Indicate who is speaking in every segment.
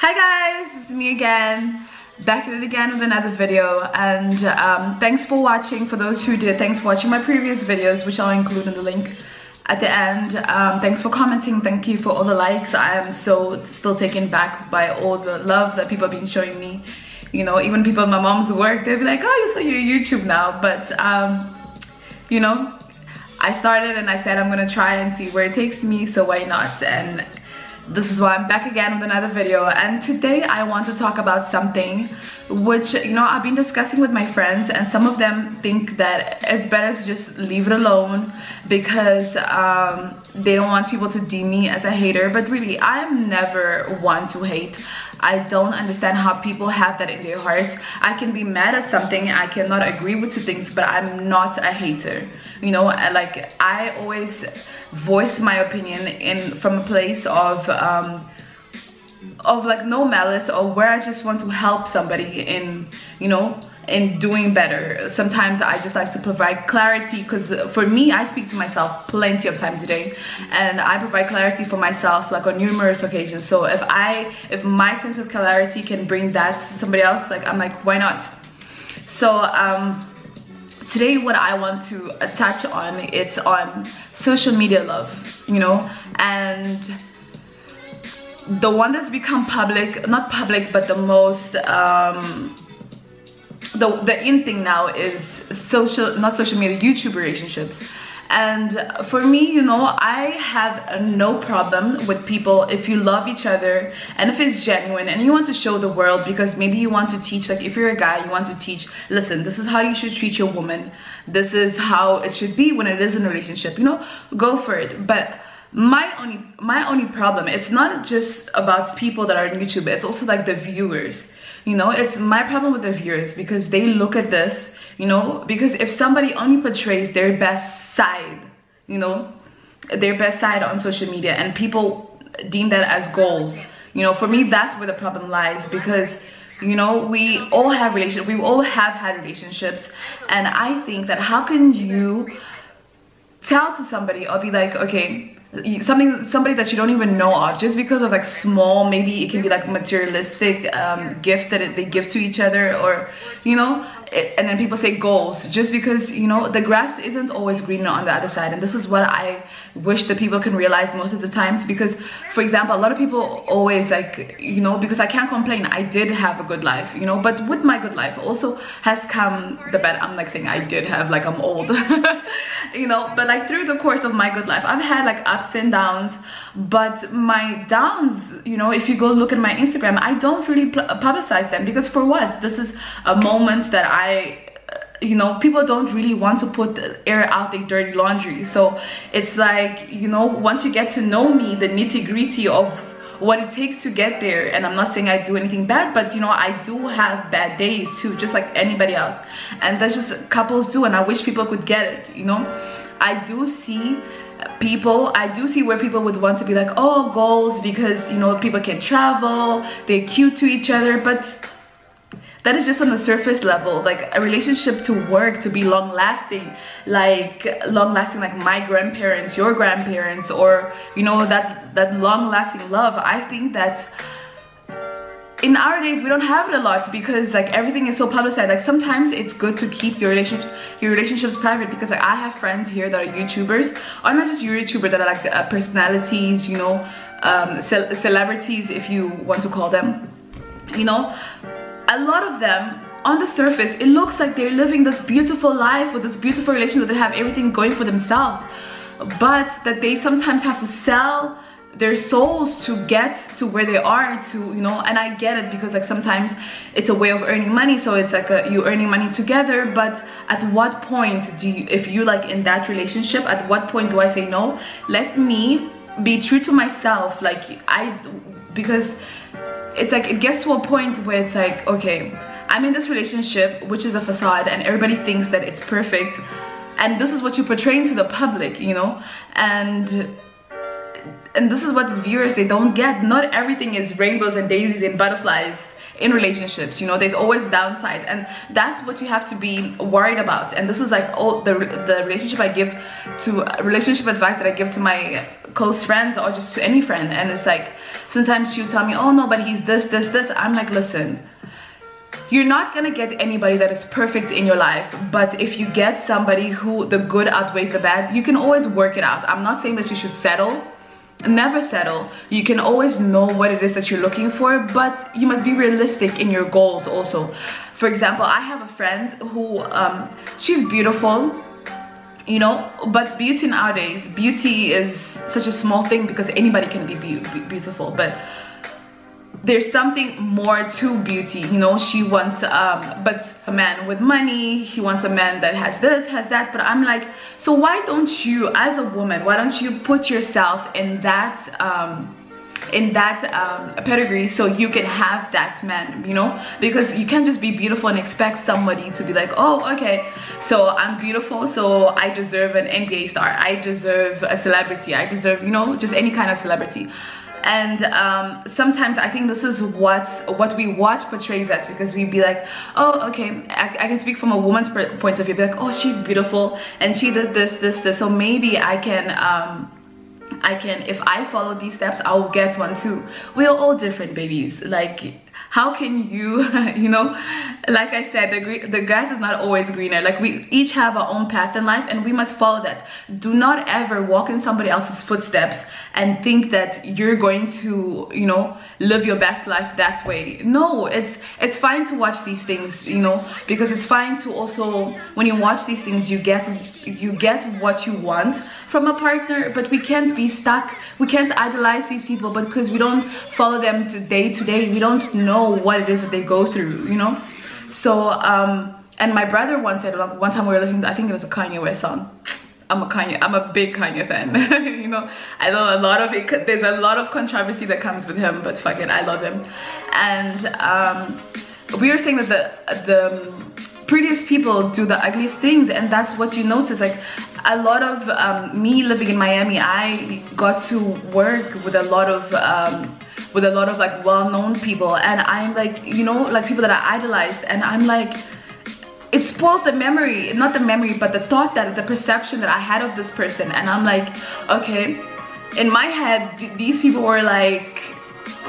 Speaker 1: Hi guys, it's me again, back at it again with another video, and thanks for watching. For those who did, thanks for watching my previous videos, which I'll include in the link at the end. Thanks for commenting, thank you for all the likes. I am so still taken back by all the love that people have been showing me. You know, even people in my mom's work, they'll be like, oh, so you're YouTube now. But you know, I started and I said I'm gonna try and see where it takes me, so why not? And this is why I'm back again with another video. And today I want to talk about something which, you know, I've been discussing with my friends, and some of them think that it's better to just leave it alone because they don't want people to deem me as a hater. But really, I'm never one to hate. I don't understand how people have that in their hearts. I can be mad at something, I cannot agree with two things, but I'm not a hater. You know, like I always voice my opinion from a place of like no malice, or where I just want to help somebody in, you know, in doing better. Sometimes I just like to provide clarity, because for me, I speak to myself plenty of times a day, and I provide clarity for myself like on numerous occasions. So if my sense of clarity can bring that to somebody else, like I'm like, why not? So today what I want to touch on, it's on social media love, you know, and the one that's become public, not public, but the most the in thing now is not social media, YouTube relationships. And for me, you know, I have no problem with people if you love each other and if it's genuine and you want to show the world, because maybe you want to teach, like if you're a guy, you want to teach, listen, this is how you should treat your woman, this is how it should be when it is in a relationship, you know, go for it. But my only problem, it's not just about people that are on YouTube, it's also like the viewers. You know, it's my problem with the viewers, because they look at this, you know, because if somebody only portrays their best side, you know, their best side on social media, and people deem that as goals, you know, for me, that's where the problem lies. Because, you know, we all have had relationships, and I think that how can you tell to somebody or be like, okay, somebody that you don't even know of, just because of like small, maybe it can be like materialistic gifts that they give to each other, or you know, and then people say goals, just because, you know, the grass isn't always greener on the other side. And this is what I wish that people can realize most of the times. Because for example, a lot of people always like, you know, because I can't complain, I did have a good life, you know, but with my good life also has come the bad. I'm like saying I did have, like I'm old you know, but like through the course of my good life, I've had like ups and downs. But my downs, you know, if you go look at my Instagram, I don't really publicize them, because for what? This is a moment that you know, people don't really want to air out their dirty laundry. So it's like, you know, once you get to know me, the nitty-gritty of what it takes to get there, and I'm not saying I do anything bad, but you know, I do have bad days too, just like anybody else, and that's just couples do, and I wish people could get it, you know. I do see where people would want to be like, oh, goals, because, you know, people can travel, they're cute to each other, but that is just on the surface level. Like a relationship to work, to be long-lasting, like my grandparents, your grandparents, or, you know, that long-lasting love. I think that in our days we don't have it a lot, because like everything is so publicized. Like sometimes it's good to keep your relationships private, because like I have friends here that are YouTubers, or not just YouTubers, that are like personalities, you know, celebrities, if you want to call them, you know. A lot of them, on the surface, it looks like they're living this beautiful life with this beautiful relationship, that they have everything going for themselves, but that they sometimes have to sell their souls to get to where they are, to, you know. And I get it, because like sometimes it's a way of earning money, so it's like you earning money together. But at what point do you, if you like in that relationship, at what point do I say no, let me be true to myself? Like because it's like it gets to a point where it's like, okay, I'm in this relationship which is a facade, and everybody thinks that it's perfect, and this is what you portray to the public, you know. And this is what viewers, they don't get. Not everything is rainbows and daisies and butterflies in relationships. You know, there's always downside, and that's what you have to be worried about. And this is like all the relationship advice that I give to my close friends, or just to any friend. And it's like, sometimes she'll tell me, oh no, but he's this. I'm like, listen, you're not gonna get anybody that is perfect in your life, but if you get somebody who the good outweighs the bad, you can always work it out. I'm not saying that you should settle. Never settle. You can always know what it is that you're looking for, but you must be realistic in your goals also. For example, I have a friend who she's beautiful, you know, but beauty nowadays, beauty is such a small thing because anybody can be beautiful, but there's something more to beauty. You know, she wants but a man with money, he wants a man that has this, has that. But I'm like, so why don't you, as a woman, why don't you put yourself in that pedigree, so you can have that man, you know? Because you can't just be beautiful and expect somebody to be like, oh, okay, so I'm beautiful, so I deserve an NBA star, I deserve a celebrity, I deserve, you know, just any kind of celebrity. And sometimes I think this is what we watch portrays us, because we'd be like, oh, okay, I can speak from a woman's point of view, be like, oh, she's beautiful and she did this, so maybe I can, if I follow these steps, I'll get one too. We're all different, babies. Like, how can you, you know, like I said, the grass is not always greener. Like, we each have our own path in life, and we must follow that. Do not ever walk in somebody else's footsteps and think that you're going to, you know, live your best life that way. No, it's fine to watch these things, you know, because it's fine to also, when you watch these things, you get what you want from a partner. But we can't be stuck, we can't idolize these people, but because we don't follow them day to day, we don't know what it is that they go through, you know. So and my brother once said, one time we were listening to, I think it was a Kanye West song. I'm a big Kanye fan. You know, I know a lot of it, there's a lot of controversy that comes with him, but fuck it, I love him. And we were saying that the prettiest people do the ugliest things, and that's what you notice. Like, a lot of me living in Miami, I got to work with a lot of like well-known people, and I'm like, you know, like people that I idolized, and I'm like, it spoiled the memory, not the memory, but the thought, that the perception that I had of this person. And I'm like, okay, in my head, these people were like,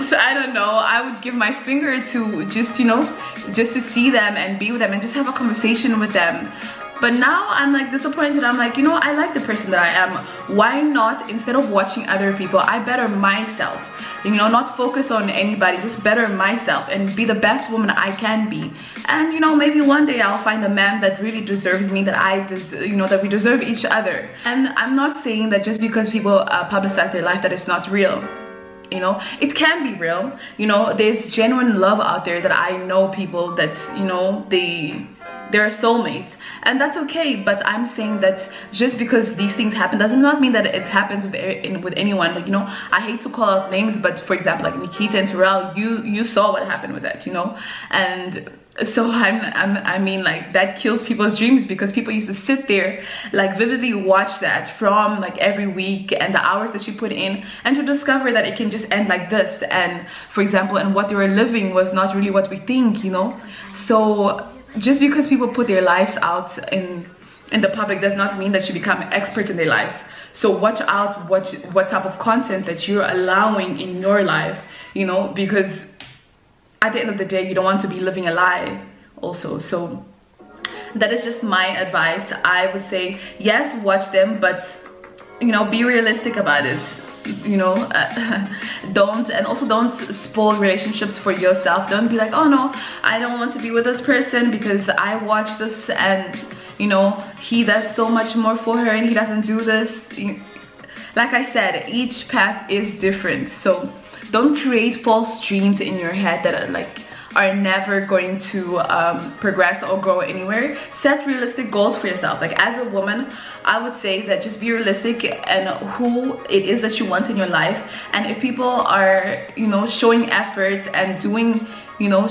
Speaker 1: so I don't know, I would give my finger to just, you know, just to see them and be with them and just have a conversation with them. But now I'm like disappointed. I'm like, you know, I like the person that I am. Why not, instead of watching other people, I better myself, you know, not focus on anybody, just better myself and be the best woman I can be. And, you know, maybe one day I'll find a man that really deserves me, that I deserve, you know, that we deserve each other. And I'm not saying that just because people publicize their life that it's not real. You know, it can be real. You know, there's genuine love out there, that I know people that, you know, they're soulmates, and that's okay. But I'm saying that just because these things happen does not mean that it happens with anyone. Like, you know, I hate to call out names, but for example, like Nikita and Terrell, you saw what happened with that, you know. And so I mean, like, that kills people's dreams, because people used to sit there, like, vividly watch that from like every week, and the hours that you put in, and to discover that it can just end like this. And for example, and what they were living was not really what we think, you know. So just because people put their lives out in the public does not mean that you become expert in their lives. So watch out what type of content that you're allowing in your life, you know, because at the end of the day, you don't want to be living a lie also. So that is just my advice. I would say, yes, watch them, but, you know, be realistic about it. You know, don't spoil relationships for yourself. Don't be like, oh no, I don't want to be with this person because I watch this, and, you know, he does so much more for her and he doesn't do this. Like I said, each path is different. So don't create false dreams in your head that are never going to progress or go anywhere. Set realistic goals for yourself. Like, as a woman, I would say that just be realistic and who it is that you want in your life. And if people are, you know, showing effort and doing, you know,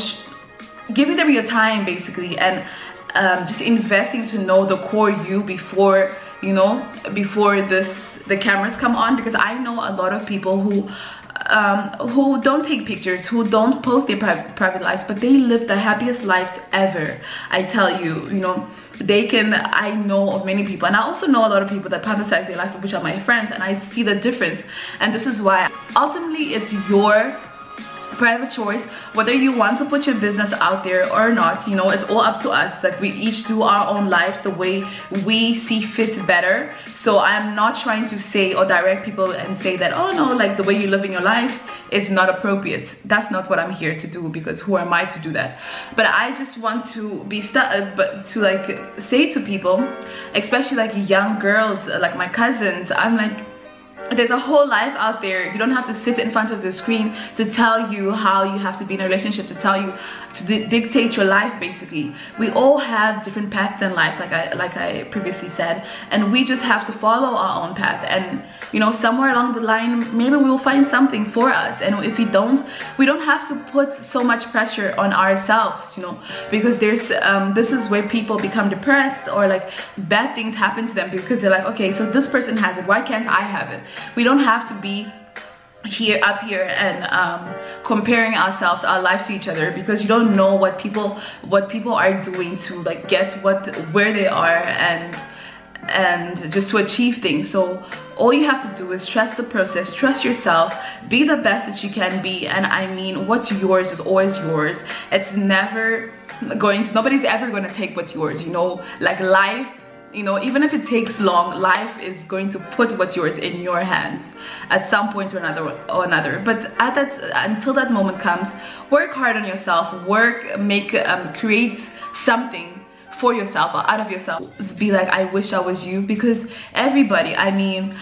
Speaker 1: giving them your time basically, and just investing to know the core you before, you know, before the cameras come on. Because I know a lot of people who who don't take pictures, who don't post their private lives, but they live the happiest lives ever. I tell you, you know, they can, I know of many people, and I also know a lot of people that publicize their lives, which are my friends, and I see the difference. And this is why ultimately it's your private choice whether you want to put your business out there or not. You know, it's all up to us. Like, we each do our own lives the way we see fit better. So I'm not trying to say or direct people and say that, oh no, like the way you live in your life is not appropriate. That's not what I'm here to do, because who am I to do that? But I just want to be but to like say to people, especially like young girls, like my cousins, I'm like, there's a whole life out there. You don't have to sit in front of the screen to tell you how you have to be in a relationship, to tell you to dictate your life. Basically, we all have different paths in life, like I previously said, and we just have to follow our own path. And you know, somewhere along the line, maybe we will find something for us. And if we don't have to put so much pressure on ourselves, you know, because there's this is where people become depressed, or like bad things happen to them because they're like, okay, so this person has it, why can't I have it? We don't have to be up here and comparing ourselves, our lives to each other, because you don't know what people are doing to like get where they are and just to achieve things. So all you have to do is trust the process, trust yourself, be the best that you can be. And I mean, what's yours is always yours. It's never going to, nobody's ever going to take what's yours, you know. Like life, you know, even if it takes long, life is going to put what's yours in your hands at some point or another. But at until that moment comes, work hard on yourself, create something for yourself or out of yourself. Be like, I wish I was you, because everybody, I mean,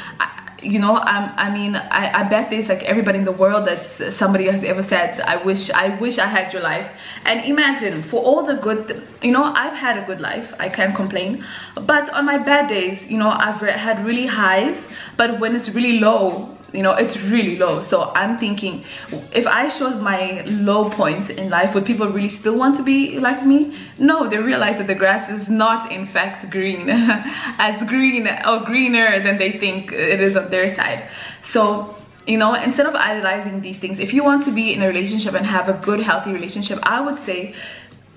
Speaker 1: you know, I bet there's like everybody in the world that somebody has ever said, I wish I had your life. And imagine, for all the good, you know, I've had a good life, I can't complain, but on my bad days, you know, I've had really highs, but when it's really low, you know, it's really low. So I'm thinking, if I showed my low points in life, would people really still want to be like me? No, they realize that the grass is not in fact green, as green or greener than they think it is on their side. So, you know, instead of idolizing these things, if you want to be in a relationship and have a good, healthy relationship, I would say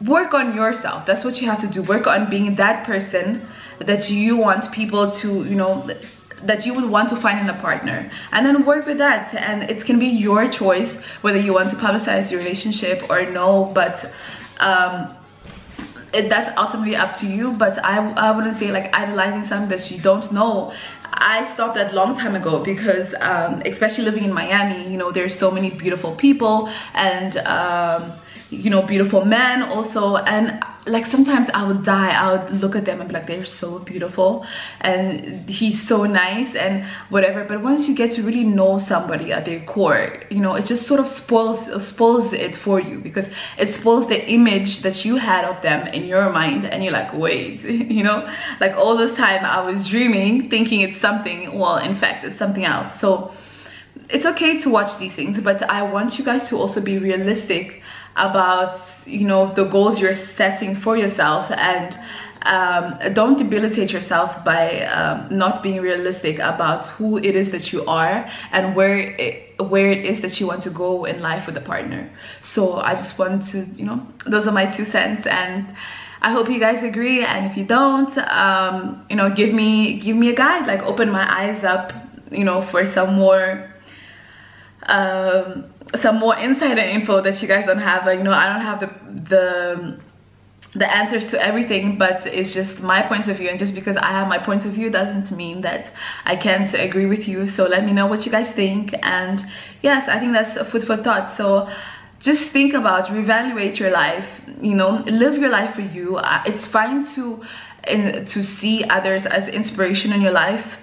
Speaker 1: work on yourself. That's what you have to do. Work on being that person that you want people to, you know, that you would want to find in a partner, and then work with that. And it can be your choice whether you want to publicize your relationship or no, but that's ultimately up to you. But I wouldn't say like idolizing something that you don't know. I stopped that long time ago, because especially living in Miami, you know, there's so many beautiful people and you know, beautiful men also, and like sometimes I would die, I would look at them and be like, they're so beautiful and he's so nice and whatever. But once you get to really know somebody at their core, you know, it just sort of spoils it for you, because it spoils the image that you had of them in your mind, and you're like, wait, you know, like all this time I was dreaming thinking it's something, well in fact it's something else. So it's okay to watch these things, but I want you guys to also be realistic about, you know, the goals you're setting for yourself, and don't debilitate yourself by not being realistic about who it is that you are and where it is that you want to go in life with a partner. So I just want to, you know, those are my 2 cents, and I hope you guys agree. And if you don't, you know, give me a guide, like open my eyes up, you know, for some more insider info that you guys don't have. Like, you know, I don't have the answers to everything, but it's just my point of view, and just because I have my point of view doesn't mean that I can't agree with you. So let me know what you guys think. And yes, I think that's a food for thought. So just think about, reevaluate your life, you know, live your life for you. It's fine to see others as inspiration in your life,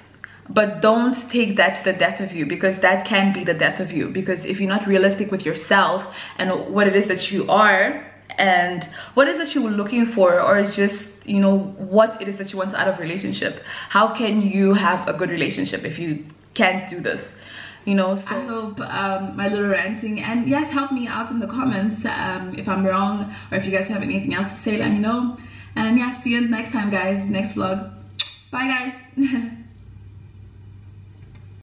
Speaker 1: but don't take that to the death of you, because that can be the death of you. Because if you're not realistic with yourself and what it is that you are and what it is that you were looking for, or just, you know, what it is that you want out of a relationship, how can you have a good relationship if you can't do this? You know, so I hope my little ranting, and yes, help me out in the comments if I'm wrong, or if you guys have anything else to say, let me know. And yeah, see you next time guys, next vlog. Bye guys.